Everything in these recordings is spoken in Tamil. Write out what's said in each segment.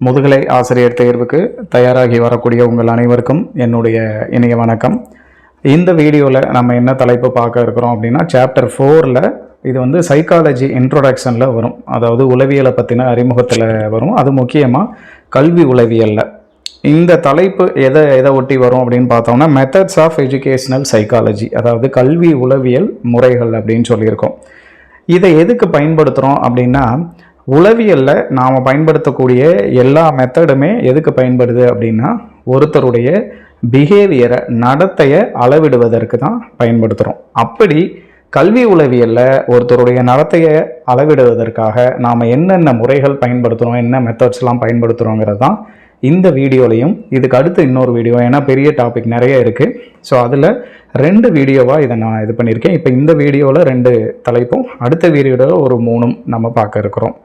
முதுகலை ஆசிரியர் தேர்வுக்கு தயாராகி வரக்கூடிய உங்கள் அனைவருக்கும் என்னுடைய இனிய வணக்கம். இந்த வீடியோவில் நம்ம என்ன தலைப்பு பார்க்க இருக்கிறோம் அப்படின்னா, சாப்டர் 4ல் இது வந்து சைக்காலஜி இன்ட்ரோடக்ஷனில் வரும். அதாவது உளவியலை பற்றின அறிமுகத்தில் வரும். அது முக்கியமாக கல்வி உளவியலில் இந்த தலைப்பு எதை ஒட்டி வரும் அப்படின்னு பார்த்தோம்னா, மெத்தட்ஸ் ஆஃப் எஜுகேஷ்னல் சைக்காலஜி, அதாவது கல்வி உளவியல் முறைகள் அப்படின்னு சொல்லியிருக்கோம். இதை எதுக்கு பயன்படுத்துகிறோம் அப்படின்னா, உளவியலில் நாம் பயன்படுத்தக்கூடிய எல்லா மெத்தடுமே எதுக்கு பயன்படுது அப்படின்னா, ஒருத்தருடைய பிஹேவியரை, நடத்தையை அளவிடுவதற்கு தான் பயன்படுத்துகிறோம். அப்படி கல்வி உளவியலில் ஒருத்தருடைய நடத்தையை அளவிடுவதற்காக நாம் என்னென்ன முறைகள் பயன்படுத்துகிறோம், என்ன மெத்தட்ஸ்லாம் பயன்படுத்துகிறோங்கிறது தான் இந்த வீடியோலையும், இதுக்கு அடுத்து இன்னொரு வீடியோ, ஏன்னா பெரிய டாபிக் நிறைய இருக்குது. ஸோ அதில் 2 வீடியோவாக இதை நான் இது பண்ணியிருக்கேன். இப்போ இந்த வீடியோவில் 2 தலைப்பும், அடுத்த வீடியோவில் ஒரு 3 நம்ம பார்க்க இருக்கிறோம்.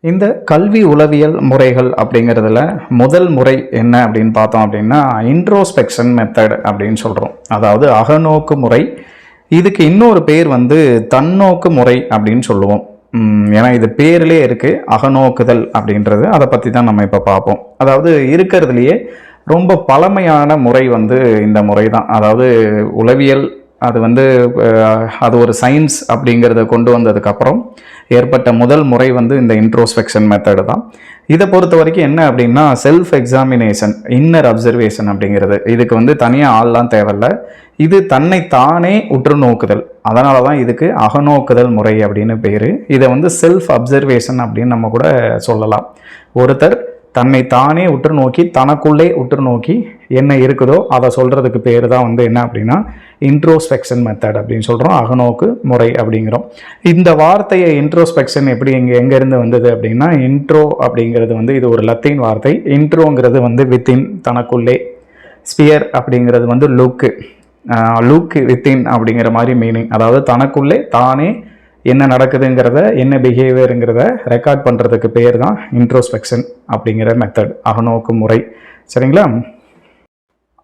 இந்த கல்வி உளவியல் முறைகள் அப்படிங்கிறதுல முதல் முறை என்ன அப்படின்னு பார்த்தோம் அப்படின்னா, இன்ட்ரோஸ்பெக்ஷன் மெத்தட் அப்படின்னு சொல்கிறோம். அதாவது அகநோக்கு முறை. இதுக்கு இன்னொரு பேர் வந்து தன்னோக்கு முறை அப்படின்னு சொல்லுவோம். ஏன்னா இது பேர்லேயே இருக்குது, அகநோக்குதல் அப்படின்றது. அதை பற்றி தான் நம்ம இப்போ பார்ப்போம். அதாவது இருக்கிறதுலையே ரொம்ப பழமையான முறை வந்து இந்த முறை தான். அதாவது உளவியல் அது வந்து அது ஒரு சயின்ஸ் அப்படிங்கிறத கொண்டு வந்ததுக்கப்புறம் ஏற்பட்ட முதல் முறை வந்து இந்த இன்ட்ரோஸ்பெக்ஷன் மெத்தடு தான். இதை பொறுத்த வரைக்கும் என்ன அப்படின்னா, செல்ஃப் எக்ஸாமினேஷன், இன்னர் அப்சர்வேஷன் அப்படிங்கிறது. இதுக்கு வந்து தனியாக ஆள்லாம் தேவையில்லை. இது தன்னை தானே உற்று நோக்குதல். அதனால தான் இதுக்கு அகநோக்குதல் முறை அப்படின்னு பேர். இதை வந்து செல்ஃப் அப்சர்வேஷன் அப்படின்னு நம்ம கூட சொல்லலாம். ஒருத்தர் தன்னை தானே உற்று நோக்கி, தனக்குள்ளே உற்று நோக்கி என்ன இருக்குதோ அதை சொல்கிறதுக்கு பேர் தான் வந்து என்ன அப்படின்னா இன்ட்ரோஸ்பெக்ஷன் மெத்தட் அப்படின்னு சொல்கிறோம், அகநோக்கு முறை அப்படிங்கிறோம். இந்த வார்த்தையை இன்ட்ரோஸ்பெக்ஷன் எப்படி எங்கேருந்து வந்தது அப்படின்னா, இன்ட்ரோ அப்படிங்கிறது வந்து இது ஒரு லத்தீன் வார்த்தை. இன்ட்ரோங்கிறது வந்து வித்தின், தனக்குள்ளே. ஸ்பியர் அப்படிங்கிறது வந்து லுக் வித்தின் அப்படிங்கிற மாதிரி மீனிங். அதாவது தனக்குள்ளே தானே என்ன நடக்குதுங்கிறத, என்ன பிஹேவியருங்கிறத ரெக்கார்ட் பண்ணுறதுக்கு பேர் தான் இன்ட்ரோஸ்பெக்ஷன் அப்படிங்கிற மெத்தட், அகநோக்கு முறை. சரிங்களா?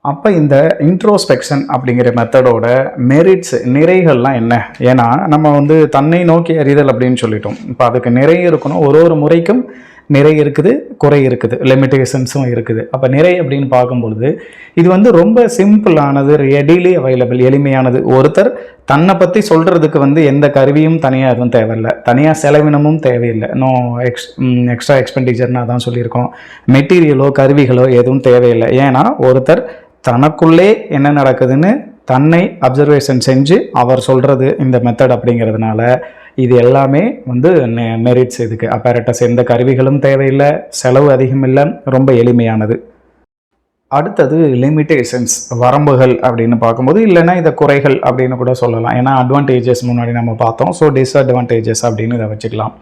அப்போ இந்த இன்ட்ரோஸ்பெக்ஷன் அப்படிங்கிற மெத்தடோட மெரிட்ஸ், நிறைகள்லாம் என்ன? ஏன்னா நம்ம வந்து தன்னை நோக்கி அறிதல் அப்படின்னு சொல்லிட்டோம். இப்போ அதுக்கு நிறை இருக்கணும். ஒரு முறைக்கும் நிறை இருக்குது, குறை இருக்குது, லிமிட்டேஷன்ஸும் இருக்குது. அப்போ நிறை அப்படின்னு பார்க்கும்பொழுது இது வந்து ரொம்ப சிம்பிளானது, ரெடிலி அவைலபிள், எளிமையானது. ஒருத்தர் தன்னை பற்றி சொல்கிறதுக்கு வந்து எந்த கருவியும் தனியாக எதுவும் தேவையில்லை, தனியாக செலவினமும் தேவையில்லை. எக்ஸ்ட்ரா எக்ஸ்பெண்டிச்சர்னு அதான் சொல்லியிருக்கோம். மெட்டீரியலோ கருவிகளோ எதுவும் தேவையில்லை. ஏன்னா ஒருத்தர் தனக்குள்ளே என்ன நடக்குதுன்னு தன்னை அப்சர்வேஷன் செஞ்சு அவர் சொல்கிறது இந்த மெத்தட் அப்படிங்கிறதுனால இது எல்லாமே வந்து மெரிட்ஸ். இதுக்கு அப்பேரட்டஸ், எந்த கருவிகளும் தேவையில்லை, செலவு அதிகம் இல்லை, ரொம்ப எளிமையானது. அடுத்தது லிமிட்டேஷன்ஸ், வரம்புகள் அப்படின்னு பார்க்கும்போது, இல்லைன்னா இதை குறைகள் அப்படின்னு கூட சொல்லலாம். ஏன்னா அட்வான்டேஜஸ் முன்னாடி நம்ம பார்த்தோம். ஸோ டிஸ்அட்வான்டேஜஸ் அப்படின்னு இதை வச்சுக்கலாம்.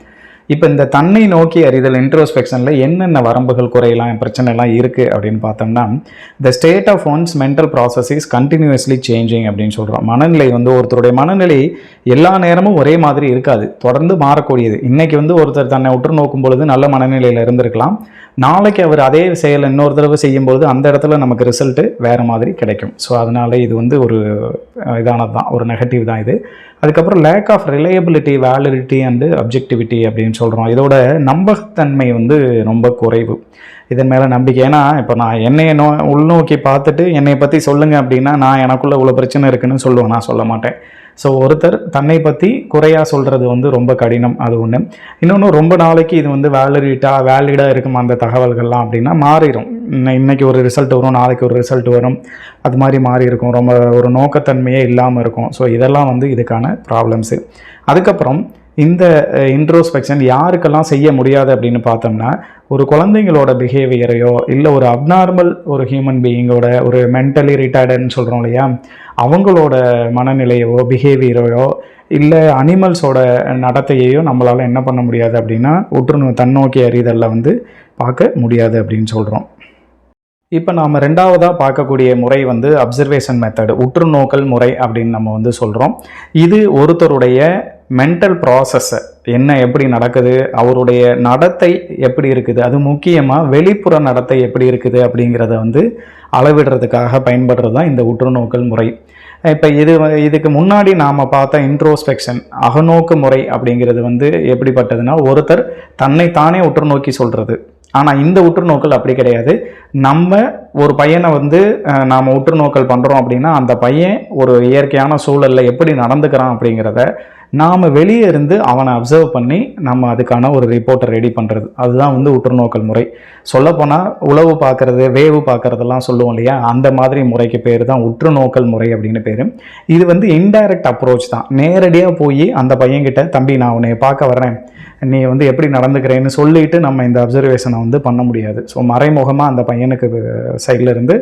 இப்போ இந்த தன்னை நோக்கி அறிதல் இன்ட்ரோஸ்பெக்ஷனில் என்னென்ன வரம்புகள், குறையெல்லாம், பிரச்சனைலாம் இருக்குது அப்படின்னு பார்த்தோம்னா, the state of one's mental process is continuously changing அப்படின்னு சொல்கிறோம். மனநிலை வந்து ஒருத்தருடைய மனநிலை எல்லா நேரமும் ஒரே மாதிரி இருக்காது, தொடர்ந்து மாறக்கூடியது. இன்றைக்கி வந்து ஒருத்தர் தன்னை உற்று நோக்கும் பொழுது நல்ல மனநிலையில் இருந்திருக்கலாம். நாளைக்கு அவர் அதே செயல் இன்னொரு தடவை செய்யும்போது அந்த இடத்துல நமக்கு ரிசல்ட்டு வேறு மாதிரி கிடைக்கும். ஸோ அதனால் இது வந்து ஒரு இதானது தான், ஒரு நெகட்டிவ் தான் இது. அதுக்கப்புறம் lack of reliability, validity and objectivity அப்படின்னு சொல்கிறோம். இதோட நம்பகத்தன்மை வந்து ரொம்ப குறைவு. இதன் மேலே நம்பிக்கை. ஏன்னா இப்போ நான் என்னையை உள்நோக்கி பார்த்துட்டு என்னை பற்றி சொல்லுங்கள் அப்படின்னா, நான் எனக்குள்ளே இவ்வளோ பிரச்சனை இருக்குன்னு சொல்லுவேன், நான் சொல்ல மாட்டேன். ஸோ ஒருத்தர் தன்னை பற்றி குறையாக சொல்கிறது வந்து ரொம்ப கடினம். அது ஒன்று. இன்னொன்று, ரொம்ப நாளைக்கு இது வந்து வேலிடாக இருக்கும் அந்த தகவல்கள்லாம் அப்படின்னா மாறிடும். இன்றைக்கி ஒரு ரிசல்ட் வரும், நாளைக்கு ஒரு ரிசல்ட் வரும், அது மாதிரி மாறி இருக்கும். ரொம்ப ஒரு நோக்கத்தன்மையே இல்லாமல் இருக்கும். ஸோ இதெல்லாம் வந்து இதுக்கான ப்ராப்ளம்ஸு. அதுக்கப்புறம் இந்த இன்ட்ரோஸ்பெக்ஷன் யாருக்கெல்லாம் செய்ய முடியாது அப்படின்னு பார்த்தோம்னா, ஒரு குழந்தைங்களோட பிஹேவியரையோ, இல்லை ஒரு அப்நார்மல் ஒரு ஹியூமன் பீயிங்கோட, ஒரு மென்டலி ரிட்டார்டுன்னு சொல்கிறோம் இல்லையா, அவங்களோட மனநிலையோ பிஹேவியரையோ, இல்லை அனிமல்ஸோட நடத்தையையோ நம்மளால் என்ன பண்ண முடியாது அப்படின்னா தன்னோக்கி அறிதலில் வந்து பார்க்க முடியாது அப்படின்னு சொல்கிறோம். இப்போ நாம் 2வதாக பார்க்கக்கூடிய முறை வந்து அப்சர்வேஷன் மெத்தடு, உற்று நோக்கல் முறை அப்படின்னு நம்ம வந்து சொல்கிறோம். இது ஒருத்தருடைய மென்டல் ப்ராசஸ்ஸை, என்ன எப்படி நடக்குது, அவருடைய நடத்தை எப்படி இருக்குது, அது முக்கியமாக வெளிப்புற நடத்தை எப்படி இருக்குது அப்படிங்கிறத வந்து அளவிடுறதுக்காக பயன்படுறது தான் இந்த உற்று நோக்கல் முறை. இப்போ இதுக்கு முன்னாடி நாம் பார்த்த இன்ட்ரோஸ்பெக்ஷன் அகநோக்கு முறை அப்படிங்கிறது வந்து எப்படிப்பட்டதுன்னா, ஒருத்தர் தன்னை தானே உற்று நோக்கி சொல்கிறது. ஆனால் இந்த உற்றுநோக்கல் அப்படி கிடையாது. நம்ம ஒரு பையனை வந்து நாம் உற்றுநோக்கல் பண்ணுறோம் அப்படின்னா அந்த பையன் ஒரு இயற்கையான சூழலில் எப்படி நடந்துக்கிறான் அப்படிங்கிறத நாம் வெளியே இருந்து அவனை அப்சர்வ் பண்ணி நம்ம அதுக்கான ஒரு ரிப்போர்ட்டை ரெடி பண்ணுறது, அதுதான் வந்து உற்றுநோக்கல் முறை. சொல்லப்போனால் உளவு பார்க்குறது, வேவு பார்க்குறதெல்லாம் சொல்லுவோம் இல்லையா, அந்த மாதிரி முறைக்கு பேர் தான் உற்றுநோக்கல் முறை அப்படின்னு பேர். இது வந்து இன்டைரக்ட் அப்ரோச் தான். நேரடியாக போய் அந்த பையன்கிட்ட, தம்பி நான் உன்னை பார்க்க வர்றேன், நீ வந்து எப்படி நடந்துக்கிறேன்னு சொல்லிட்டு நம்ம இந்த அப்சர்வேஷனை வந்து பண்ண முடியாது. ஸோ மறைமுகமாக அந்த பையனுக்கு சைடில் இருந்து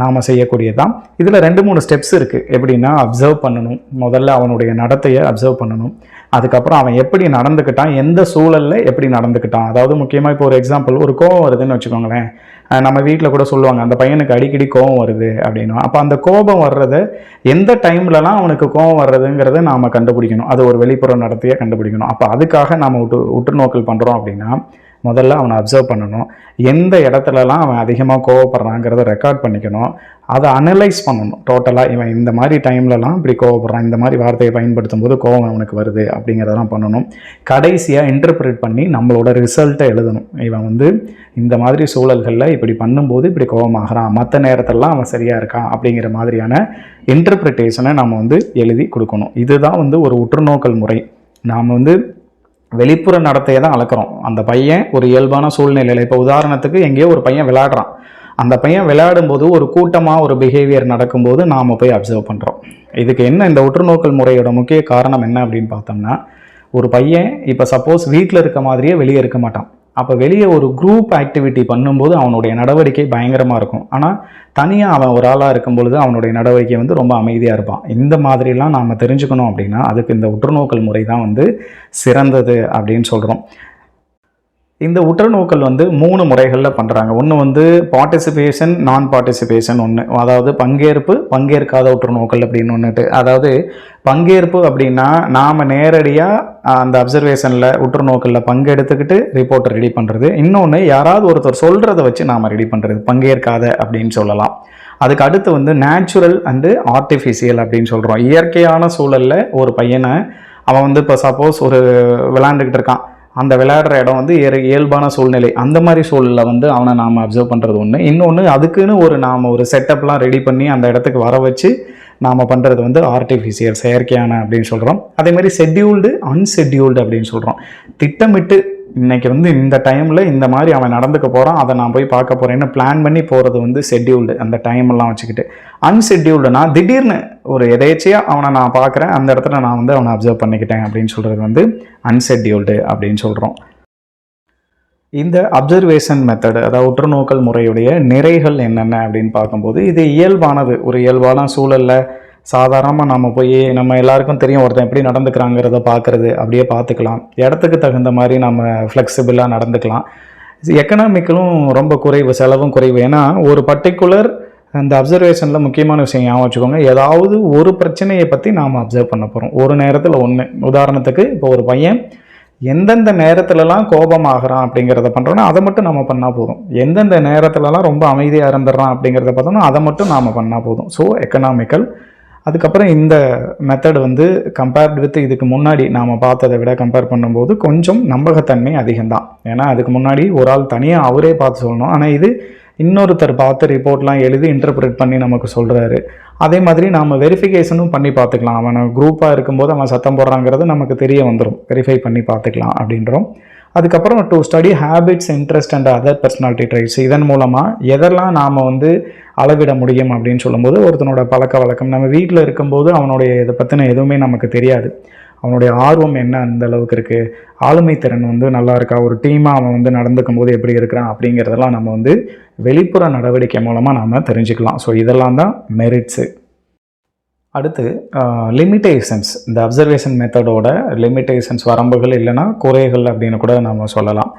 நாம் செய்யக்கூடியது தான். இதில் 2-3 ஸ்டெப்ஸ் இருக்குது. எப்படின்னா, அப்சர்வ் பண்ணணும், முதல்ல அவனுடைய நடத்தையை அப்சர்வ் பண்ணணும். அதுக்கப்புறம் அவன் எப்படி நடந்துக்கிட்டான், எந்த சூழலில் எப்படி நடந்துக்கிட்டான். அதாவது முக்கியமாக இப்போ ஒரு எக்ஸாம்பிள், ஒரு கோவம் வருதுன்னு வச்சுக்கோங்களேன். நம்ம வீட்டில் கூட சொல்லுவாங்க, அந்த பையனுக்கு அடிக்கடி கோவம் வருது அப்படின்னா, அப்போ அந்த கோபம் வர்றதை எந்த டைம்லலாம் அவனுக்கு கோவம் வர்றதுங்கிறத நாம் கண்டுபிடிக்கணும். அது ஒரு வெளிப்புற நடத்தையை கண்டுபிடிக்கணும். அப்போ அதுக்காக நாம் உற்றுநோக்கல் பண்ணுறோம் அப்படின்னா, முதல்ல அவனை அப்சர்வ் பண்ணணும். எந்த இடத்துலலாம் அவன் அதிகமாக கோவப்படுறாங்கிறத ரெக்கார்ட் பண்ணிக்கணும். அதை அனலைஸ் பண்ணணும். டோட்டலாக இவன் இந்த மாதிரி டைம்லலாம் இப்படி கோவப்படுறான், இந்த மாதிரி வார்த்தையை பயன்படுத்தும் போது கோவம் அவனுக்கு வருது அப்படிங்கிறதெல்லாம் பண்ணணும். கடைசியாக இன்டர்பிரேட் பண்ணி நம்மளோட ரிசல்ட்டை எழுதணும். இவன் வந்து இந்த மாதிரி சூழல்களில் இப்படி பண்ணும்போது இப்படி கோவமாகறான், மற்ற நேரத்திலலாம் அவன் சரியாக இருக்கான் அப்படிங்கிற மாதிரியான இன்டர்பிரிட்டேஷனை நம்ம வந்து எழுதி கொடுக்கணும். இதுதான் வந்து ஒரு உற்றுநோக்கல் முறை. நாம் வந்து வெளிப்புற நடத்தையை தான் அளக்கிறோம். அந்த பையன் ஒரு இயல்பான சூழ்நிலையில், இப்போ உதாரணத்துக்கு எங்கேயோ ஒரு பையன் விளையாடுறான், அந்த பையன் விளையாடும்போது ஒரு கூட்டமாக ஒரு பிஹேவியர் நடக்கும்போது நாம் போய் அப்சர்வ் பண்ணுறோம். இதுக்கு என்ன, இந்த உற்றுநோக்கல் முறையோட முக்கிய காரணம் என்ன அப்படின்னு பார்த்தோம்னா, ஒரு பையன் இப்போ சப்போஸ் வீட்டில் இருக்க மாதிரியே வெளியே இருக்க மாட்டான். அப்போ வெளியே ஒரு குரூப் ஆக்டிவிட்டி பண்ணும்போது அவனுடைய நடவடிக்கை பயங்கரமாக இருக்கும். ஆனால் தனியாக அவன் ஒரு ஆளாக இருக்கும் பொழுது அவனுடைய நடவடிக்கை வந்து ரொம்ப அமைதியாக இருப்பான். இந்த மாதிரிலாம் நாம் தெரிஞ்சுக்கணும் அப்படின்னா அதுக்கு இந்த உற்றுநோக்கல் முறை தான் வந்து சிறந்தது அப்படின்னு சொல்கிறோம். இந்த உற்றுநோக்கல் வந்து 3 முறைகளில் பண்ணுறாங்க. ஒன்று வந்து பார்ட்டிசிபேஷன், நான் பார்ட்டிசிபேஷன் ஒன்று, அதாவது பங்கேற்பு, பங்கேற்காத உற்றுநோக்கல் அப்படின்னு ஒன்றுட்டு. அதாவது பங்கேற்பு அப்படின்னா நாம் நேரடியாக அந்த அப்சர்வேஷனில் உற்றுநோக்கலில் பங்கெடுத்துக்கிட்டு ரிப்போர்ட்டை ரெடி பண்ணுறது. இன்னொன்று, யாராவது ஒருத்தர் சொல்கிறத வச்சு நாம் ரெடி பண்ணுறது, பங்கேற்காத அப்படின்னு சொல்லலாம். அதுக்கு அடுத்து வந்து நேச்சுரல் அண்டு ஆர்டிஃபிஷியல் அப்படின்னு சொல்கிறோம். இயற்கையான சூழலில் ஒரு பையனை அவன் வந்து இப்போ சப்போஸ் ஒரு விளையாண்டுக்கிட்டு இருக்கான், அந்த விளையாடுற இடம் வந்து இயல்பான சூழ்நிலை, அந்த மாதிரி சூழலில் வந்து அவனை நாம் அப்சர்வ் பண்ணுறது ஒன்று. இன்னொன்று, அதுக்குன்னு நாம் ஒரு செட்டப்லாம் ரெடி பண்ணி அந்த இடத்துக்கு வர வச்சு நாம் பண்ணுறது வந்து ஆர்டிஃபிஷியல், செயற்கையான அப்படின்னு சொல்கிறோம். அதேமாதிரி ஷெட்யூல்டு, அன்ஷெட்யூல்டு அப்படின்னு சொல்கிறோம். திட்டமிட்டு இன்றைக்கி வந்து இந்த டைமில் இந்த மாதிரி அவன் நடந்துக்க போகிறான், அதை நான் போய் பார்க்க போகிறேன்னு பிளான் பண்ணி போகிறது வந்து ஷெட்யூல்டு, அந்த டைமெல்லாம் வச்சுக்கிட்டு. அன்ஷெட்யூல்டுனா திடீர்னு ஒரு எதேச்சியாக அவனை நான் பார்க்குறேன், அந்த இடத்துல நான் வந்து அவனை அப்சர்வ் பண்ணிக்கிட்டேன் அப்படின்னு சொல்கிறது வந்து அன்ஷெட்யூல்டு அப்படின்னு சொல்கிறோம். இந்த அப்சர்வேஷன் மெத்தடு, அதாவது உற்றுநோக்கல் முறையுடைய நிறைகள் என்னென்ன அப்படின்னு பார்க்கும்போது, இது இயல்பானது. ஒரு இயல்பான சூழலில் சாதாரணமாக நம்ம போய், நம்ம எல்லாருக்கும் தெரியும் ஒருத்தன் எப்படி நடந்துக்கிறாங்கிறத பார்க்குறது, அப்படியே பார்த்துக்கலாம். இடத்துக்கு தகுந்த மாதிரி நம்ம ஃப்ளெக்சிபிளாக நடந்துக்கலாம். எக்கனாமிக்கலும் ரொம்ப குறைவு, செலவும் குறைவு. ஏன்னா ஒரு பர்டிகுலர் அந்த அப்சர்வேஷனில் முக்கியமான விஷயம் ஞாபகம் வச்சுக்கோங்க, ஏதாவது ஒரு பிரச்சனையை பற்றி நாம் அப்சர்வ் பண்ண போகிறோம் ஒரு நேரத்தில் ஒன்று. உதாரணத்துக்கு இப்போ ஒரு பையன் எந்தெந்த நேரத்துலலாம் கோபமாகறான் அப்படிங்கிறத பண்ணுறோன்னா அதை மட்டும் நம்ம பண்ணால் போதும். எந்தெந்த நேரத்துலலாம் ரொம்ப அமைதியாக இருந்துடுறான் அப்படிங்கிறத பார்த்தோம்னா அதை மட்டும் நாம் பண்ணால் போதும். So economical. அதுக்கப்புறம் இந்த மெத்தட் வந்து கம்பேர்ட் வித் இதுக்கு முன்னாடி நாம் பார்த்ததை விட கம்பேர் பண்ணும்போது கொஞ்சம் நம்பகத்தன்மை அதிகம்தான். ஏன்னா அதுக்கு முன்னாடி ஒரு ஆள் தனியாக அவரே பார்த்து சொல்லணும், ஆனால் இது இன்னொருத்தர் பார்த்து ரிப்போர்ட்லாம் எழுதி இன்டர்பிரேட் பண்ணி நமக்கு சொல்கிறாரு. அதே மாதிரி நாம் வெரிஃபிகேஷனும் பண்ணி பார்த்துக்கலாம். அவனை குரூப்பாக இருக்கும்போது அவன் சத்தம் போடுறாங்கிறது நமக்கு தெரிய வந்துடும், வெரிஃபை பண்ணி பார்த்துக்கலாம் அப்படின்றோம். அதுக்கப்புறம் to study habits, interest and other personality traits. இதன் மூலமாக எதெல்லாம் நாம் வந்து அளவிட முடியும் அப்படின்னு சொல்லும்போது, ஒருத்தனோட பழக்க வழக்கம், நம்ம வீட்டில் இருக்கும்போது அவனுடைய இதை பற்றின எதுவுமே நமக்கு தெரியாது. அவனுடைய ஆர்வம் என்ன அந்த அளவுக்கு இருக்குது, ஆளுமை திறன் வந்து நல்லா இருக்கா, ஒரு டீமாக அவன் வந்து நடந்துக்கும் போது எப்படி இருக்கிறான் அப்படிங்கிறதெல்லாம் நம்ம வந்து வெளிப்புற நடவடிக்கை மூலமாக நாம் தெரிஞ்சுக்கலாம். ஸோ இதெல்லாம் தான் மெரிட்ஸு. அடுத்து லிமிட்டேஷன்ஸ். இந்த அப்சர்வேஷன் மெத்தடோட லிமிட்டேஷன்ஸ், வரம்புகள் இல்லைனா குறைகள் அப்படின்னு கூட நம்ம சொல்லலாம்.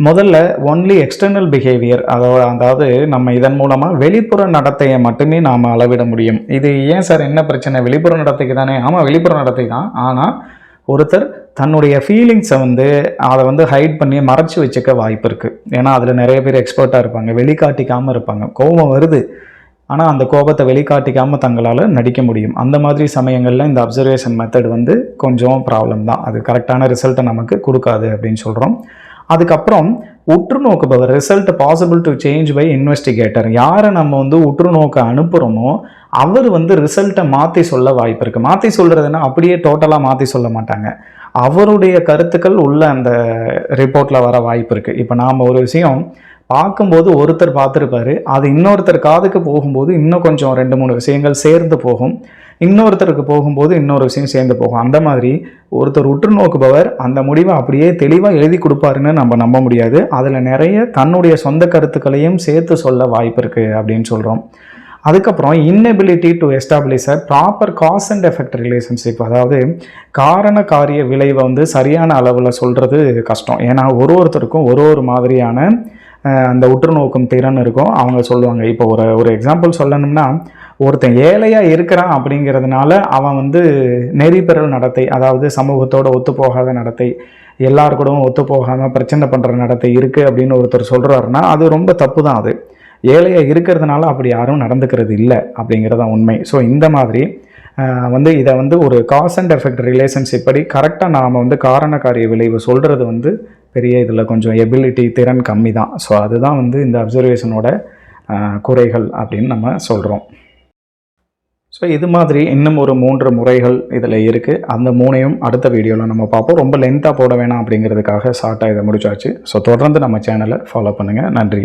முதல்ல ஒன்லி எக்ஸ்டர்னல் பிஹேவியர், அதாவது நம்ம இதன் மூலமாக வெளிப்புற நடத்தையை மட்டுமே நாம் அளவிட முடியும். இது ஏன் சார், என்ன பிரச்சனை, வெளிப்புற நடத்தைக்கு தானே? ஆமாம், வெளிப்புற நடத்தை தான். ஆனால் ஒருத்தர் தன்னுடைய ஃபீலிங்ஸை வந்து அதை வந்து ஹைட் பண்ணி மறைச்சி வச்சுக்க வாய்ப்பு இருக்குது. ஏன்னா அதில் நிறைய பேர் எக்ஸ்பர்ட்டாக இருப்பாங்க, வெளிக்காட்டிக்காமல் இருப்பாங்க. கோபம் வருது, ஆனால் அந்த கோபத்தை வெளிக்காட்டிக்காமல் தங்களால் நடிக்க முடியும். அந்த மாதிரி சமயங்களில் இந்த அப்சர்வேஷன் மெத்தட் வந்து கொஞ்சம் ப்ராப்ளம் தான், அது கரெக்டான ரிசல்ட்டை நமக்கு கொடுக்காது அப்படின்னு சொல்கிறோம். அதுக்கப்புறம் உற்று நோக்குபவர், result possible to change by investigator. யாரை நம்ம வந்து உற்று நோக்க அனுப்புகிறோமோ அவர் வந்து ரிசல்ட்டை மாற்றி சொல்ல வாய்ப்பு இருக்குது. மாற்றி சொல்கிறதுனா அப்படியே டோட்டலாக மாற்றி சொல்ல மாட்டாங்க. அவருடைய கருத்துக்கள் உள்ள அந்த ரிப்போர்ட்டில் வர வாய்ப்பு இருக்குது. இப்போ நாம் ஒரு விஷயம் பார்க்கும்போது ஒருத்தர் பார்த்துருப்பாரு, அது இன்னொருத்தர் காதுக்கு போகும்போது இன்னும் கொஞ்சம் 2-3 விஷயங்கள் சேர்ந்து போகும். இன்னொருத்தருக்கு போகும்போது இன்னொரு விஷயம் சேர்ந்து போகும். அந்த மாதிரி ஒருத்தர் உற்று நோக்குபவர் அந்த முடிவை அப்படியே தெளிவாக எழுதி கொடுப்பாருன்னு நம்ம நம்ப முடியாது. அதில் நிறைய தன்னுடைய சொந்த கருத்துக்களையும் சேர்த்து சொல்ல வாய்ப்பு இருக்குது அப்படின்னு சொல்கிறோம். அதுக்கப்புறம் inability to establish a proper cause and effect relationship. அதாவது காரண காரிய விளைவை வந்து சரியான அளவில் சொல்கிறது கஷ்டம். ஏன்னா ஒருத்தருக்கும் ஒரு மாதிரியான அந்த உற்று நோக்கும் திறன் இருக்கும். அவங்க சொல்லுவாங்க. இப்போ ஒரு எக்ஸாம்பிள் சொல்லணும்னா, ஒருத்தன் ஏழையாக இருக்கிறான் அப்படிங்கிறதுனால அவன் வந்து நெறிப்பெறல் நடத்தை, அதாவது சமூகத்தோடு ஒத்துப்போகாத நடத்தை, எல்லாருக்கூடவும் ஒத்துப்போகாமல் பிரச்சனை பண்ணுற நடத்தை இருக்குது அப்படின்னு ஒருத்தர் சொல்கிறாருன்னா அது ரொம்ப தப்பு தான். அது ஏழையாக இருக்கிறதுனால அப்படி யாரும் நடந்துக்கிறது இல்லை அப்படிங்கிறத உண்மை. ஸோ இந்த மாதிரி வந்து இதை வந்து ஒரு காஸ் அண்ட் எஃபெக்ட் ரிலேஷன்ஷிப் படி கரெக்டாக நாம் வந்து காரண காரிய விளைவு சொல்கிறது வந்து பெரிய இதில் கொஞ்சம் எபிலிட்டி, திறன் கம்மி தான். ஸோ அதுதான் வந்து இந்த அப்சர்வேஷனோட குறைகள் அப்படின்னு நம்ம சொல்கிறோம். ஸோ இது மாதிரி இன்னும் ஒரு 3 முறைகள் இதில் இருக்குது. அந்த 3ஐயும் அடுத்த வீடியோவில் நம்ம பார்ப்போம். ரொம்ப லென்த்தாக போட வேணாம் அப்படிங்கிறதுக்காக ஷார்ட்டாக இதை முடிச்சாச்சு. ஸோ தொடர்ந்து நம்ம சேனலை ஃபாலோ பண்ணுங்கள். நன்றி.